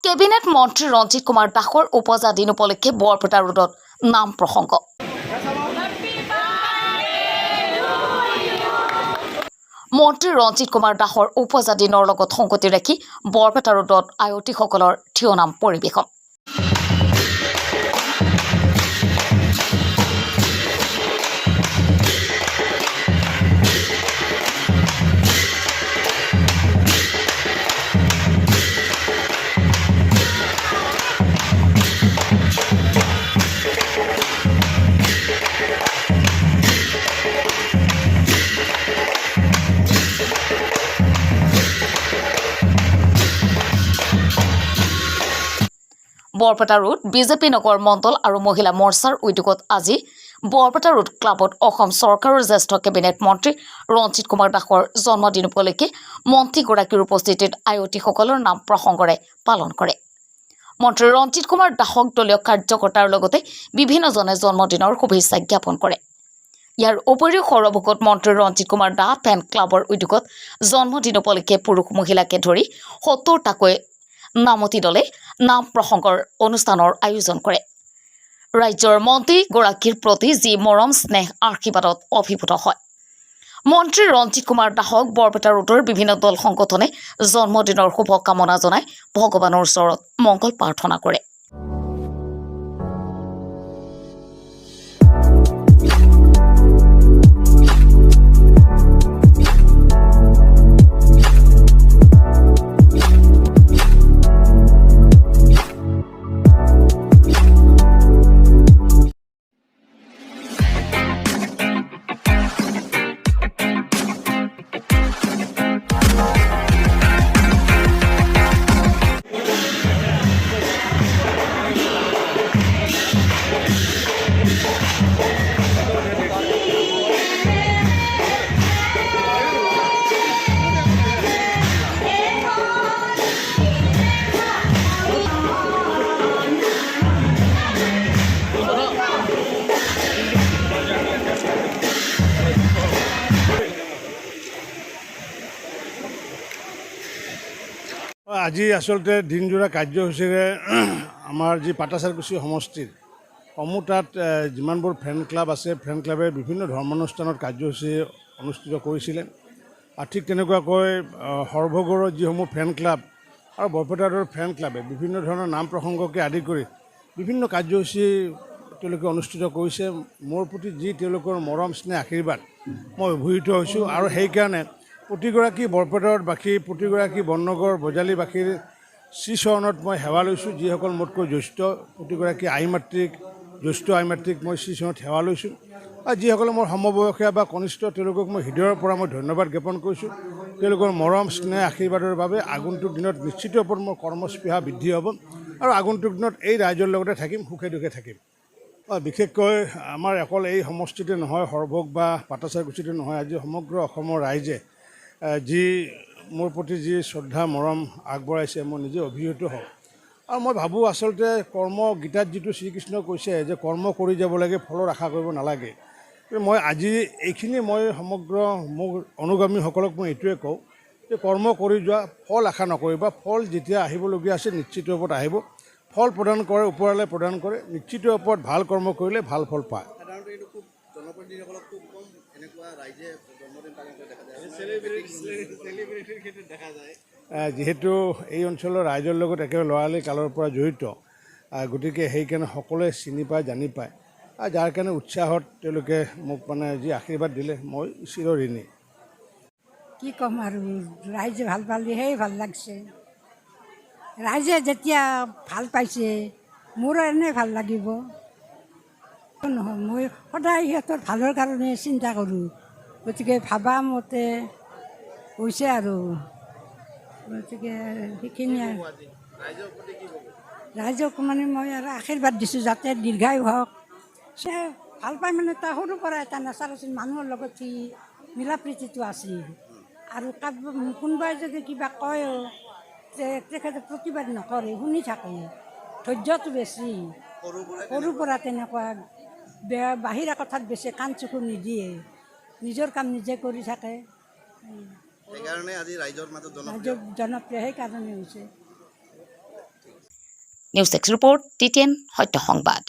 Cabinet মন্ত্ৰী ৰঞ্জিত কুমাৰ দাসৰ উপজা দিন উপলক্ষে বৰপেটা ৰোডত নাম প্ৰসংগ। মন্ত্ৰী ৰঞ্জিত কুমাৰ দাসৰ উপজা দিনৰ লগত সংগতি ৰাখি বৰপেটা ৰোডত আয়তীসকলৰ থিয় নাম পৰিৱেশন। বৰপেটা ৰোড বিজেপি নগৰ মণ্ডল আৰু মহিলা মৰ্চাৰ উদ্যোগত আজি বৰপেটা ৰোড ক্লাবত অসম চৰকাৰৰ জ্যেষ্ঠ কেবিনেট মন্ত্ৰী ৰঞ্জিত কুমাৰ দাসৰ জন্মদিন উপলক্ষে মন্ত্ৰীগৰাকীৰ উপস্থিতিত আয়তীসকলৰ নাম প্ৰসংগৰে পালন কৰে। মন্ত্ৰী ৰঞ্জিত কুমাৰ দাসক দলীয় কাৰ্যকৰ্তাৰ লগতে বিভিন্নজনে জন্মদিনৰ শুভেচ্ছা জ্ঞাপন কৰে। ইয়াৰ উপৰিও সৰভোগত মন্ত্ৰী ৰঞ্জিত কুমাৰ দাস ফেন ক্লাবৰ উদ্যোগত জন্মদিন উপলক্ষে পুৰুষ মহিলাকে ধৰি ৭০টাকৈ নামতি দলে নাম প্ৰসংগৰ অনুষ্ঠানৰ আয়োজন কৰে। ৰাজ্যৰ মন্ত্ৰীগৰাকীৰ প্ৰতি যি মৰম স্নেহ আশীৰ্বাদত অভিভূত হয়। মন্ত্ৰী ৰঞ্জিত কুমাৰ দাসক বৰপেটা ৰোডৰ বিভিন্ন দল সংগঠনে জন্মদিনৰ শুভকামনা জনাই ভগৱানৰ ওচৰত মংগল প্ৰাৰ্থনা কৰে। আজি আচলতে দিনজোৰা কাৰ্যসূচীৰে আমাৰ যি পাটাচাৰকুছি সমষ্টিৰ সমূহ তাত যিমানবোৰ ফেন ক্লাব আছে, ফেন ক্লাবে বিভিন্ন ধৰ্মানুষ্ঠানত কাৰ্যসূচী অনুষ্ঠিত কৰিছিলে। আৰু ঠিক তেনেকুৱাকৈ সৰভোগৰ যিসমূহ ফেন ক্লাব আৰু বৰপেটাৰ ফেন ক্লাবে বিভিন্ন ধৰণৰ নাম প্ৰসংগকে আদি কৰি বিভিন্ন কাৰ্যসূচী তেওঁলোকে অনুষ্ঠিত কৰিছে। মোৰ প্ৰতি যি তেওঁলোকৰ মৰম স্নেহ আশীৰ্বাদ মই অভিভূত হৈছোঁ। আৰু সেইকাৰণে প্ৰতিগৰাকী বৰপেটাবাসী, প্ৰতিগৰাকী বননগৰ বজালীবাসীৰ শ্ৰীচৰণত মই সেৱা লৈছোঁ। যিসকল মোতকৈ জ্যেষ্ঠ প্ৰতিগৰাকী জ্যেষ্ঠ আই মাতৃক মই শ্ৰীচৰণত সেৱা লৈছোঁ। আৰু যিসকলে মোৰ সমবয়সীয়া বা কনিষ্ঠ তেওঁলোকক মই হৃদয়ৰ পৰা মই ধন্যবাদ জ্ঞাপন কৰিছোঁ। তেওঁলোকৰ মৰম স্নেহ আশীৰ্বাদৰ বাবে আগন্তুক দিনত নিশ্চিত ওপৰত মোৰ কৰ্মস্পৃহা বৃদ্ধি হ'ব আৰু আগন্তুক দিনত এই ৰাইজৰ লগতে থাকিম, সুখে দুখে থাকিম। বিশেষকৈ আমাৰ অকল এই সমষ্টিতে নহয়, সৰভোগ বা পাটাচাৰকুছিতে নহয়, আজি সমগ্ৰ অসমৰ ৰাইজে যি মোৰ প্ৰতি যি শ্ৰদ্ধা মৰম আগবঢ়াইছে মই নিজে অভিভূত হওঁ। আৰু মই ভাবোঁ আচলতে কৰ্ম গীতাত যিটো শ্ৰীকৃষ্ণই কৈছে যে কৰ্ম কৰি যাব লাগে, ফলৰ আশা কৰিব নালাগে। মই আজি এইখিনি মই সমগ্ৰ মোৰ অনুগামীসকলক মই এইটোৱে কওঁ যে কৰ্ম কৰি যোৱা, ফল আশা নকৰিবা। ফল যেতিয়া আহিবলগীয়া আছে নিশ্চিত ওপৰত আহিব। ফল প্ৰদান কৰে, ওপৰলৈ প্ৰদান কৰে। নিশ্চিত ওপৰত ভাল কৰ্ম কৰিলে ভাল ফল পায়। সাধাৰণতে এইটো খুব জনপ্ৰতিনিধিসকলক খুব কম এনেকুৱা ৰাইজে জন্মদিন পালন কৰি দেখা যায়, দেখা যায়। যিহেতু এই অঞ্চলৰ ৰাইজৰ লগত একেবাৰে লৰালি কালৰ পৰা জড়িত, গতিকে সেইকাৰণে সকলোৱে চিনি পায়, জানি পায়। আৰু যাৰ কাৰণে উৎসাহত তেওঁলোকে মোক যি আশীৰ্বাদ দিলে মই চিৰঋণী। কি ক'ম আৰু, ৰাইজে ভাল পালেহে ভাল লাগছে। ৰাইজে যেতিয়া ভাল পাইছে মোৰো এনেই ভাল লাগিব। নহয়, মই সদায় সিহঁতৰ ভালৰ কাৰণে চিন্তা কৰোঁ। গতিকে ভাবা মতে হৈছে আৰু, গতিকে সেইখিনিয়ে ৰাইজক মই আৰু আশীৰ্বাদ দিছোঁ যাতে দীৰ্ঘায়ু হওক। ভাল পাই তাৰ সৰুৰ পৰা এটা নেচাৰ আছিল, মানুহৰ লগত সি মিলা প্ৰীতিটো আছিল। আৰু কোনোবাই যদি কিবা কয় যে তেখেতে প্ৰতিবাদ নকৰে, শুনি থাকে, ধৈৰ্যটো বেছি। সৰুৰ পৰা তেনেকুৱা বাহিৰা কথাত বেছি কাণ চকু নিদিয়ে, নিজৰ কাম নিজে কৰি থাকে। সেইকাৰণে আজি ৰাইজৰ মাজত জনপ্ৰিয় সেইকাৰণে হৈছে। নিউজ 6 ৰিপৰ্ট TTN সত্য সংবাদ।